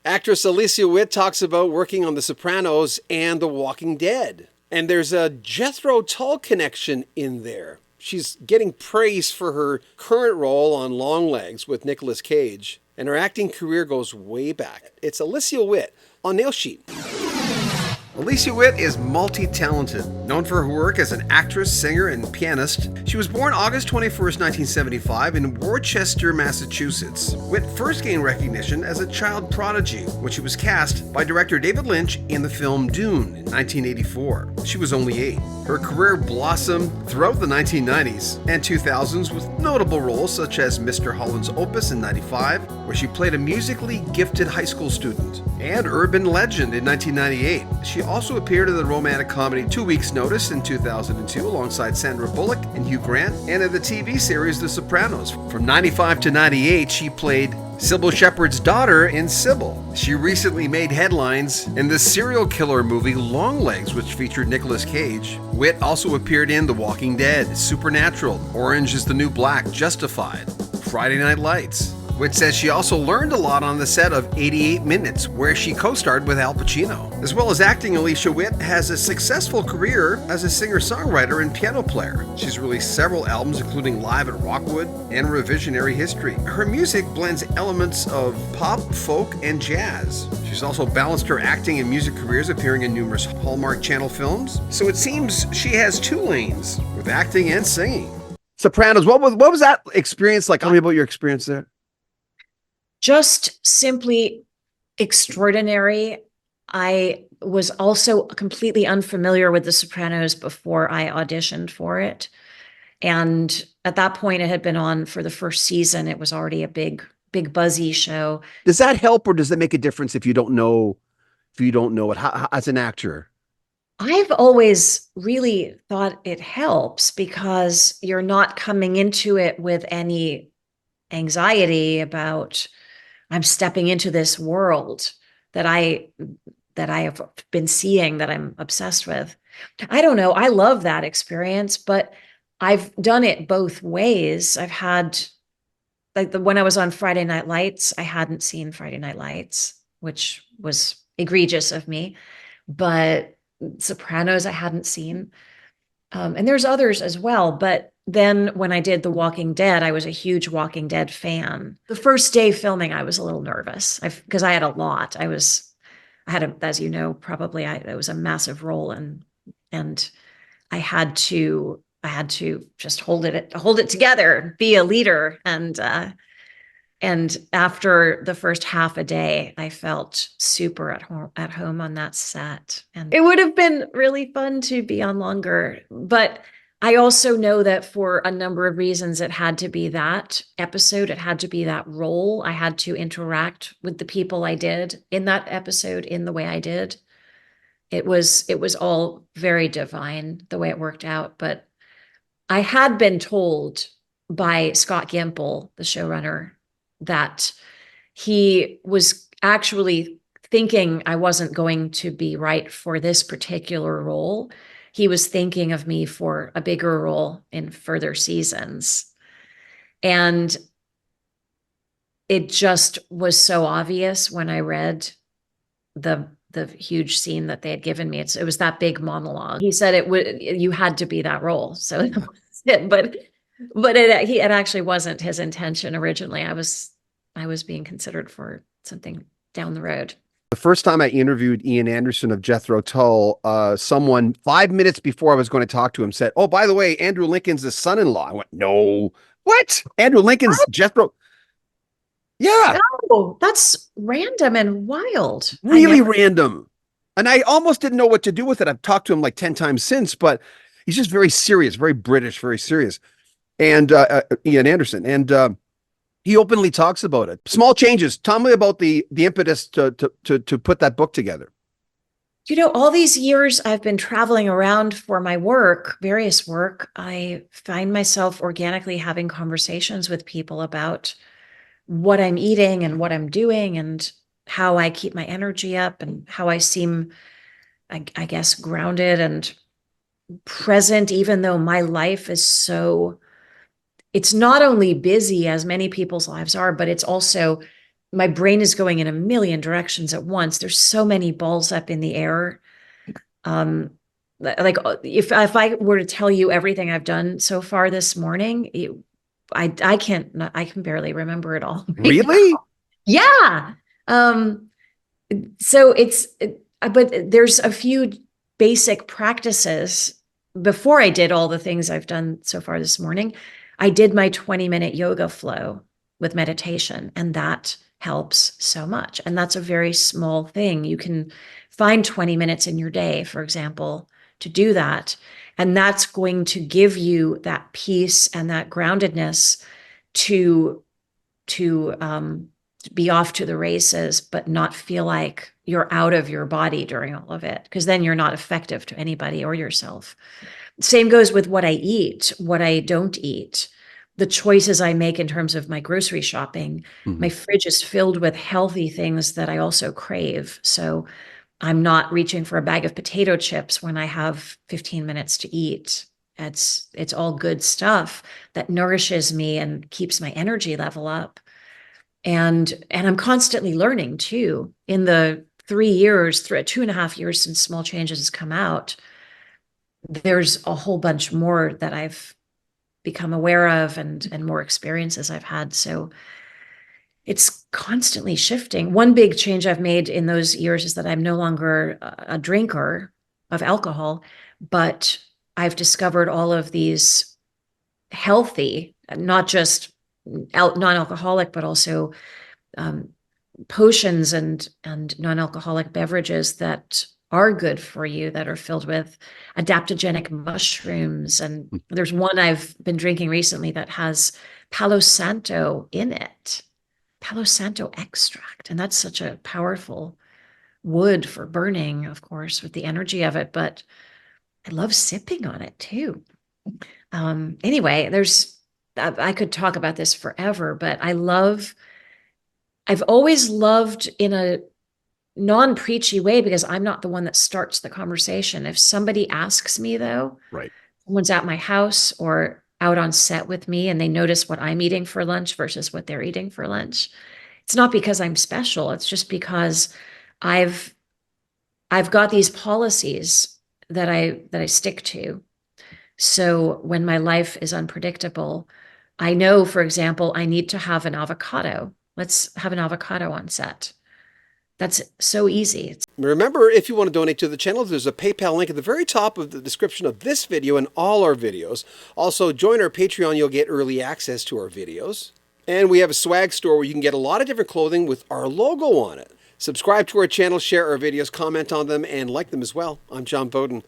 Actress Alicia Witt talks about working on The Sopranos and The Walking Dead. And there's a Jethro Tull connection in there. She's getting praise for her current role on Longlegs with Nicolas Cage, and her acting career goes way back. It's Alicia Witt on Nail Sheet. Alicia Witt is multi-talented, known for her work as an actress, singer, and pianist. She was born August 21st, 1975 in Worcester, Massachusetts. Witt first gained recognition as a child prodigy when she was cast by director David Lynch in the film Dune in 1984. She was only 8. Her career blossomed throughout the 1990s and 2000s with notable roles such as Mr. Holland's Opus in 95, where she played a musically gifted high school student, and Urban Legend in 1998. She also appeared in the romantic comedy 2 Weeks' Notice in 2002 alongside Sandra Bullock and Hugh Grant, and in the TV series The Sopranos. From 95 to 98, she played Cybill Shepherd's daughter in Cybill. She recently made headlines in the serial killer movie Longlegs, which featured Nicolas Cage. Witt also appeared in The Walking Dead, Supernatural, Orange is the New Black, Justified, Friday Night Lights. Witt says she also learned a lot on the set of 88 Minutes, where she co-starred with Al Pacino. As well as acting, Alicia Witt has a successful career as a singer-songwriter and piano player. She's released several albums, including Live at Rockwood and Revisionary History. Her music blends elements of pop, folk, and jazz. She's also balanced her acting and music careers, appearing in numerous Hallmark Channel films. So it seems she has 2 lanes, with acting and singing. Sopranos, what was that experience like? Tell me about your experience there. Just simply extraordinary. I was also completely unfamiliar with The Sopranos before I auditioned for it. And at that point, it had been on for the first season. It was already a big buzzy show. Does that help, or does that make a difference if you don't know it as an actor? I've always really thought it helps because you're not coming into it with any anxiety about I'm stepping into this world that I have been seeing, that I'm obsessed with. I don't know. I love that experience, but I've done it both ways. I've had, like, when I was on Friday Night Lights, I hadn't seen Friday Night Lights, which was egregious of me, but Sopranos I hadn't seen. And there's others as well, but then when I did The Walking Dead, I was a huge Walking Dead fan. The first day filming, I was a little nervous because I had a lot. I had as you know, probably it was a massive role, and I had to just hold it together, be a leader. And after the first half a day, I felt super at home on that set. And it would have been really fun to be on longer, but I also know that for a number of reasons, it had to be that episode. It had to be that role. I had to interact with the people I did in that episode in the way I did. It was all very divine the way it worked out. But I had been told by Scott Gimple, the showrunner, that he was actually thinking I wasn't going to be right for this particular role. He was thinking of me for a bigger role in further seasons. And it just was so obvious when I read the huge scene that they had given me. It was that big monologue. He said you had to be that role. So that was it. But it actually wasn't his intention originally. I was being considered for something down the road. The first time I interviewed Ian Anderson of Jethro Tull, someone 5 minutes before I was going to talk to him said, "Oh, by the way, Andrew Lincoln's the son-in-law." I went, "No, what? Andrew Lincoln's Jethro?" Yeah. Oh, that's random and wild. Really random. And I almost didn't know what to do with it. I've talked to him like 10 times since, but he's just very serious, very British, very serious. And Ian Anderson. And he openly talks about it. Small changes. Tell me about the impetus to put that book together. You know, all these years I've been traveling around for my work, various work. I find myself organically having conversations with people about what I'm eating and what I'm doing and how I keep my energy up and how I seem, I guess, grounded and present, even though my life is so, it's not only busy as many people's lives are, but it's also my brain is going in a million directions at once. There's so many balls up in the air. Like if I were to tell you everything I've done so far this morning, I can barely remember it all. Really? Yeah. So but there's a few basic practices. Before I did all the things I've done so far this morning, I did my 20-minute yoga flow with meditation, and that helps so much. And that's a very small thing. You can find 20 minutes in your day, for example, to do that. And that's going to give you that peace and that groundedness to be off to the races, but not feel like you're out of your body during all of it, because then you're not effective to anybody or yourself. Same goes with what I eat, what I don't eat, the choices I make in terms of my grocery shopping. Mm-hmm. My fridge is filled with healthy things that I also crave. So I'm not reaching for a bag of potato chips when I have 15 minutes to eat. It's all good stuff that nourishes me and keeps my energy level up. And I'm constantly learning too. In the 2.5 years since Small Changes has come out, there's a whole bunch more that I've become aware of and more experiences I've had. So it's constantly shifting. One big change I've made in those years is that I'm no longer a drinker of alcohol, but I've discovered all of these healthy, not just non-alcoholic, but also potions and non-alcoholic beverages that are good for you, that are filled with adaptogenic mushrooms. And there's one I've been drinking recently that has Palo Santo in it, Palo Santo extract. And that's such a powerful wood for burning, of course, with the energy of it. But I love sipping on it too. Anyway, I could talk about this forever, but I've always loved in a non-preachy way, because I'm not the one that starts the conversation. If somebody asks me, though, Right. someone's at my house or out on set with me and they notice what I'm eating for lunch versus what they're eating for lunch, it's not because I'm special. It's just because I've got these policies that I stick to. So when my life is unpredictable, I know, for example, I need to have an avocado. Let's have an avocado on set. That's so easy. Remember, if you want to donate to the channel, there's a PayPal link at the very top of the description of this video and all our videos. Also, join our Patreon. You'll get early access to our videos. And we have a swag store where you can get a lot of different clothing with our logo on it. Subscribe to our channel, share our videos, comment on them, and like them as well. I'm John Bowden.